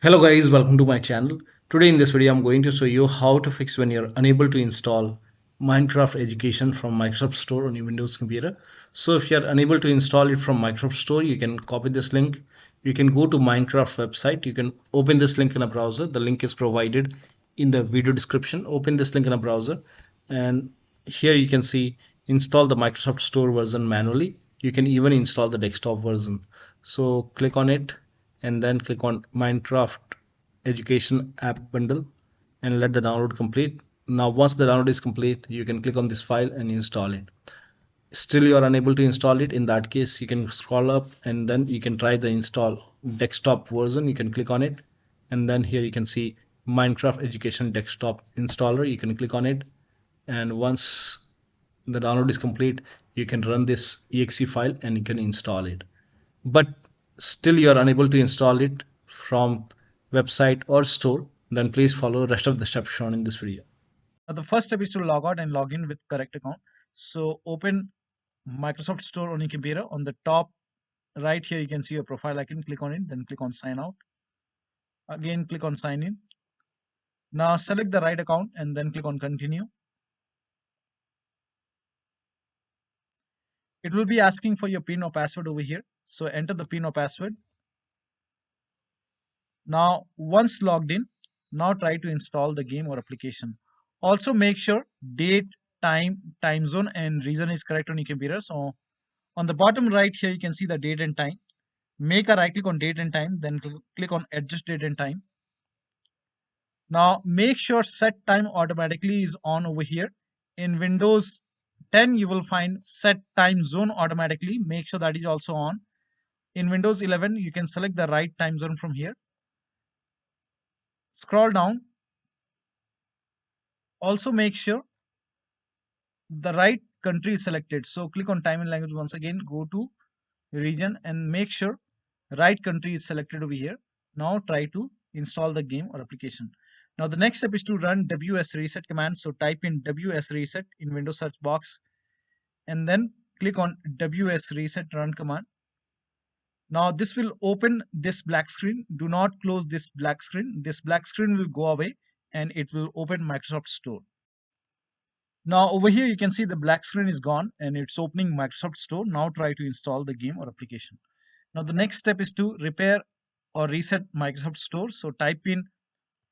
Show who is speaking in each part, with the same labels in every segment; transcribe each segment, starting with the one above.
Speaker 1: Hello guys, welcome to my channel. Today in this video I'm going to show you how to fix when you're unable to install Minecraft Education from Microsoft Store on your Windows computer. So if you're unable to install it from Microsoft Store, you can copy this link. You can go to Minecraft website. You can open this link in a browser. The link is provided in the video description. Open this link in a browser and here you can see install the Microsoft Store version manually. You can even install the desktop version. So click on it and then click on Minecraft Education App Bundle and let the download complete. Now once the download is complete, you can click on this file and install it. Still you are unable to install it. In that case, you can scroll up and then you can try the install desktop version. You can click on it and then here you can see Minecraft Education Desktop Installer. You can click on it and once the download is complete, you can run this exe file and you can install it. But still you are unable to install it from website or store, then please follow the rest of the steps shown in this video.
Speaker 2: Now, the first step is to log out and log in with correct account. So open Microsoft Store on your computer. On the top right here, you can see your profile icon. Click on it, then click on sign out. Again, click on sign in. Now select the right account and then click on continue. It will be asking for your PIN or password over here. So enter the PIN or password. Now once logged in, now try to install the game or application. Also make sure date, time zone and region is correct on your computer. So on the bottom right here, you can see the date and time. Make a right click on date and time, then click on adjust date and time. Now make sure set time automatically is on over here. In Windows 10, you will find set time zone automatically. Make sure that is also on. In Windows 11, you can select the right time zone from here. Scroll down. Also make sure the right country is selected. So click on time and language once again, go to region and make sure right country is selected over here. Now try to install the game or application. Now the next step is to run WSRESET command. So type in WSRESET in Windows search box and then click on WSRESET run command. Now this will open this black screen. Do not close this black screen. This black screen will go away and it will open Microsoft Store. Now over here you can see the black screen is gone and it's opening Microsoft Store. Now try to install the game or application. Now the next step is to repair or reset Microsoft Store. So type in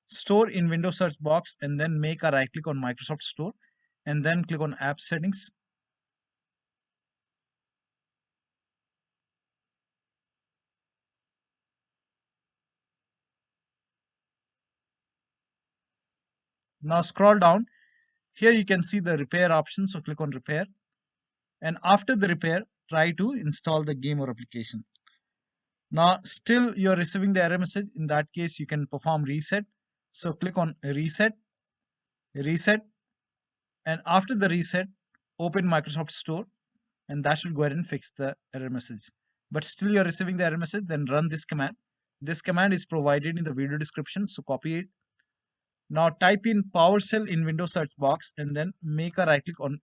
Speaker 2: Store in Windows search box and then make a right click on Microsoft Store and then click on App Settings. Now scroll down. Here you can see the repair option. So click on repair. And after the repair, try to install the game or application. Now still you're receiving the error message. In that case, you can perform reset. So click on reset, reset. And after the reset, open Microsoft Store and that should go ahead and fix the error message. But still you're receiving the error message, then run this command. This command is provided in the video description, so copy it. Now type in PowerShell in Windows search box and then make a right click on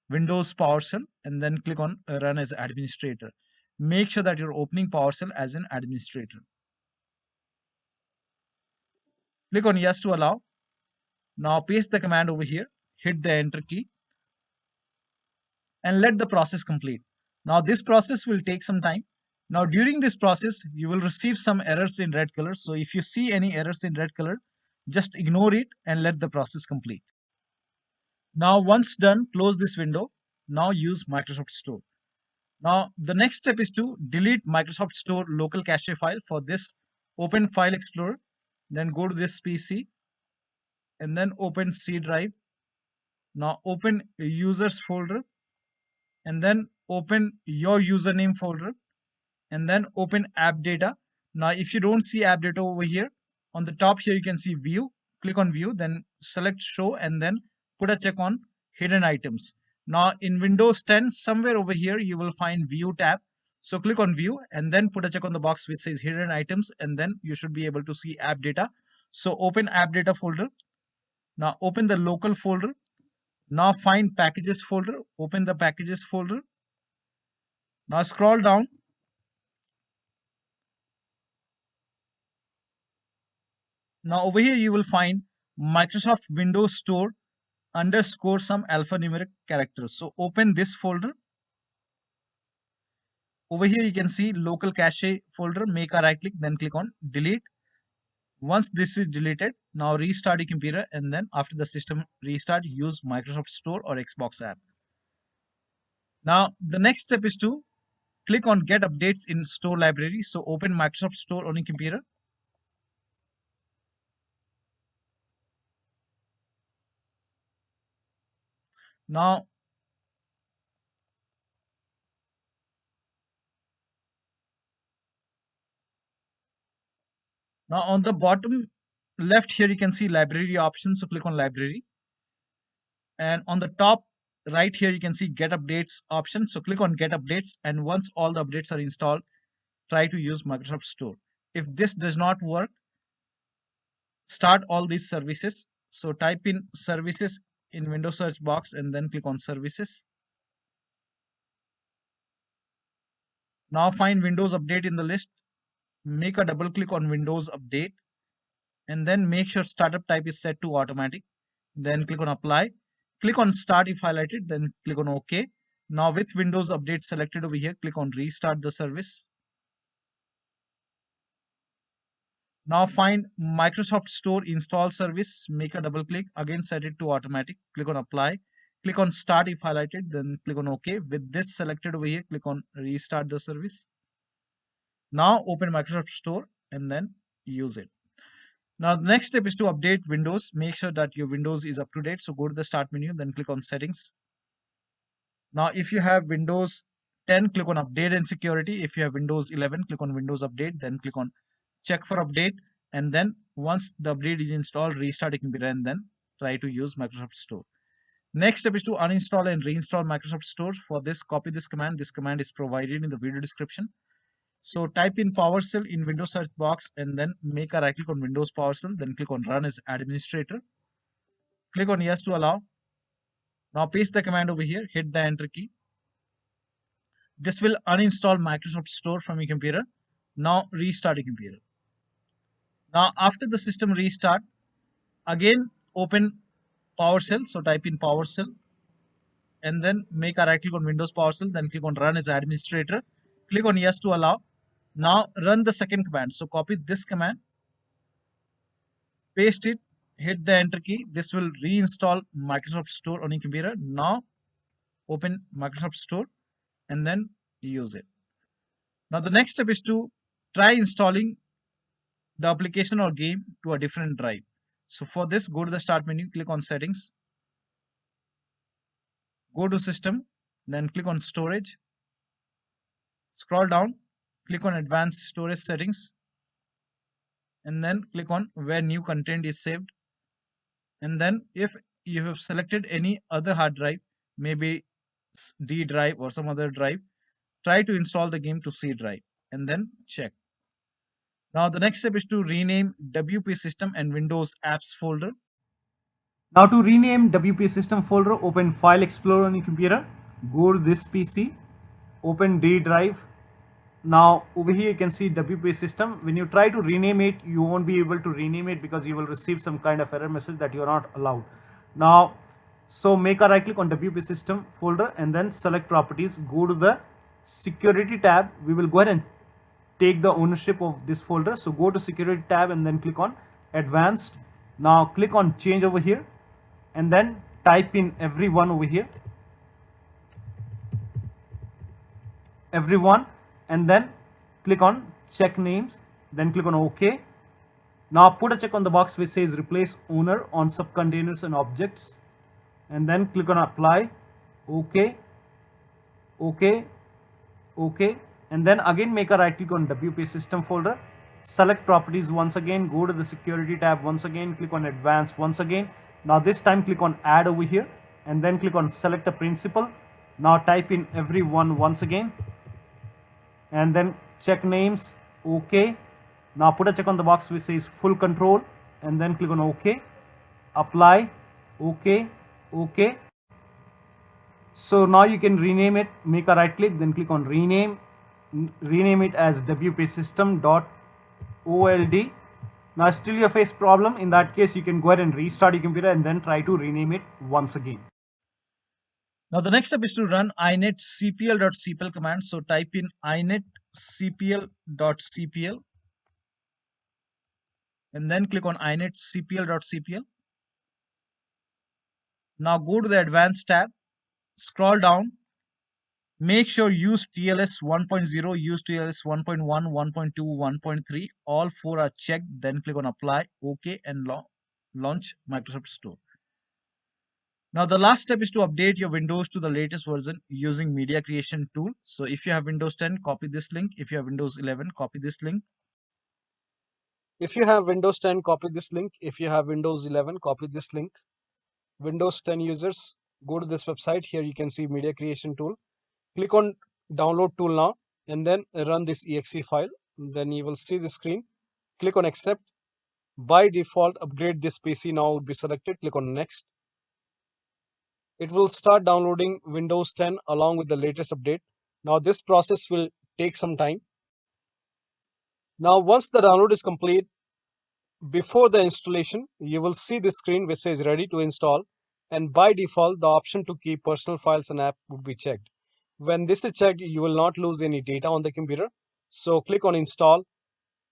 Speaker 2: Windows PowerShell and then click on run as administrator. Make sure that you're opening PowerShell as an administrator. Click on yes to allow. Now paste the command over here, hit the enter key and let the process complete. Now this process will take some time. Now during this process, you will receive some errors in red color. So if you see any errors in red color, just ignore it and let the process complete. Now once done, close this window. Now use Microsoft Store. Now the next step is to delete Microsoft Store local cache file. For this, open File Explorer, then go to this PC and then open C drive. Now open users folder and then open your username folder and then open AppData. Now if you don't see AppData over here, on the top here you can see view. Click on view, then select show and then put a check on hidden items. Now in Windows 10, somewhere over here you will find view tab. So click on view and then put a check on the box which says hidden items and then you should be able to see AppData. So open AppData folder. Now open the local folder. Now find packages folder. Open the packages folder. Now scroll down Now over here you will find Microsoft Windows Store _ some alphanumeric characters. So open this folder. Over here you can see local cache folder. Make a right click, then click on delete. Once this is deleted, now restart your computer, and then after the system restart, use Microsoft Store or Xbox app. Now the next step is to click on Get Updates in Store Library. So open Microsoft Store on your computer. Now on the bottom left here you can see library options. So click on library, and on the top right here you can see Get Updates option. So click on Get Updates, and once all the updates are installed, try to use Microsoft Store. If this does not work, start all these services. So type in services in Windows search box and then click on services. Now find Windows Update in the list. Make a double click on Windows Update, and then make sure startup type is set to automatic. Then click on apply. Click on start if highlighted, then click on OK. Now with Windows Update selected over here, click on restart the service. Now find Microsoft Store install service, make a double click, again set it to automatic, click on apply, click on start if highlighted, then click on OK. With this selected over here, click on restart the service. Now open Microsoft Store and then use it. Now the next step is to update Windows. Make sure that your Windows is up to date. So go to the start menu, then click on settings. Now if you have Windows 10, click on update and security. If you have Windows 11, click on Windows update, then click on check for update, and then once the update is installed, restart your computer and then try to use Microsoft Store. Next step is to uninstall and reinstall Microsoft Store. For this, copy this command. This command is provided in the video description. So type in PowerShell in Windows search box and then make a right click on Windows PowerShell, then click on run as administrator. Click on yes to allow. Now paste the command over here, hit the enter key. This will uninstall Microsoft Store from your computer. Now restart your computer. Now after the system restart, again open PowerShell. So type in PowerShell and then make a right click on Windows PowerShell, then click on run as administrator. Click on yes to allow. Now run the second command. So copy this command, paste it, hit the enter key. This will reinstall Microsoft Store on your computer. Now open Microsoft Store and then use it. Now the next step is to try installing the application or game to a different drive. So for this, go to the start menu, click on settings, go to system, then click on storage, scroll down, click on advanced storage settings, and then click on where new content is saved. And then if you have selected any other hard drive, maybe D drive or some other drive, try to install the game to C drive and then check. Now the next step is to rename WP System and Windows Apps folder.
Speaker 3: Now to rename WP System folder, open File Explorer on your computer, go to this PC, open D drive. Now over here you can see WP System. When you try to rename it, you won't be able to rename it because you will receive some kind of error message that you are not allowed. Now, so make a right click on WP System folder and then select properties, go to the security tab. We will go ahead and take the ownership of this folder. So go to security tab and then click on advanced. Now click on change over here and then type in everyone over here, everyone, and then click on check names, then click on OK. Now put a check on the box which says replace owner on subcontainers and objects, and then click on apply. OK, OK, OK, and then again make a right click on WP System folder, select properties once again, go to the security tab once again, click on advanced once again. Now this time click on add over here and then click on select a principal. Now type in everyone once again and then check names. OK. Now put a check on the box which says full control and then click on OK, apply. OK, OK. So now you can rename it. Make a right click, then click on rename, rename it as WP System.old, Now still you face problem. In that case, you can go ahead and restart your computer and then try to rename it once again.
Speaker 2: Now the next step is to run inetcpl.cpl command. So type in inetcpl.cpl and then click on inetcpl.cpl. Now go to the advanced tab, scroll down, make sure use TLS 1.0, use TLS 1.1, 1.2, 1.3, all four are checked, then click on apply, OK, and launch Microsoft Store. Now the last step is to update your Windows to the latest version using media creation tool. So if you have Windows 10, copy this link. If you have Windows 11, copy this link.
Speaker 1: If you have Windows 10, copy this link. If you have Windows 11, copy this link. Windows 10 users, go to this website. Here you can see media creation tool. Click on download tool now and then run this exe file. Then you will see the screen. Click on accept. By default, upgrade this PC now would be selected. Click on next. It will start downloading Windows 10 along with the latest update. Now this process will take some time. Now once the download is complete, before the installation, you will see the screen which says ready to install, and by default the option to keep personal files and app would be checked. When this is checked, you will not lose any data on the computer. So click on install,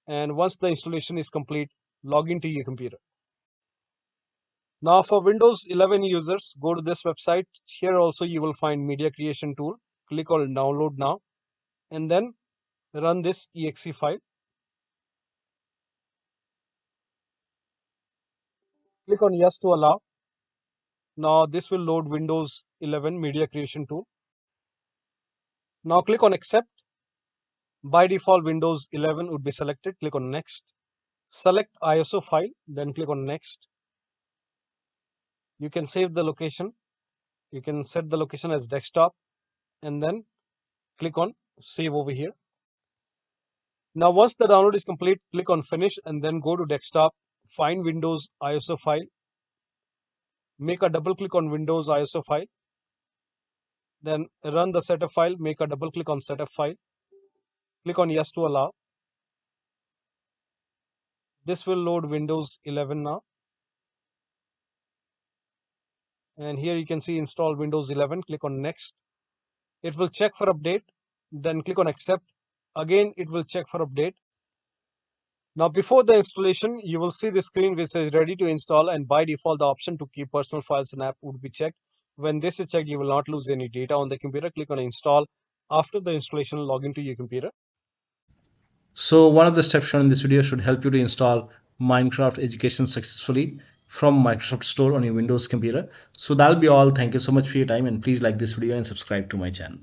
Speaker 1: and once the installation is complete, log into your computer. Now for Windows 11 users, go to this website. Here also you will find media creation tool. Click on download now and then run this exe file. Click on yes to allow. Now this will load Windows 11 media creation tool. Now click on accept. By default Windows 11 would be selected. Click on next. Select ISO file, then click on next. You can save the location. You can set the location as desktop and then click on save over here. Now once the download is complete, click on finish and then go to desktop, find Windows ISO file, make a double click on Windows ISO file, then run the setup file, make a double click on setup file, click on yes to allow. This will load Windows 11 now. And here you can see install Windows 11, click on next. It will check for update, then click on accept. Again, it will check for update. Now before the installation, you will see the screen which says ready to install, and by default the option to keep personal files and app would be checked. When this is checked, you will not lose any data on the computer. Click on install. After the installation, log into your computer. So one of the steps shown in this video should help you to install Minecraft Education successfully from Microsoft Store on your Windows computer. So that'll be all. Thank you so much for your time, and please like this video and subscribe to my channel.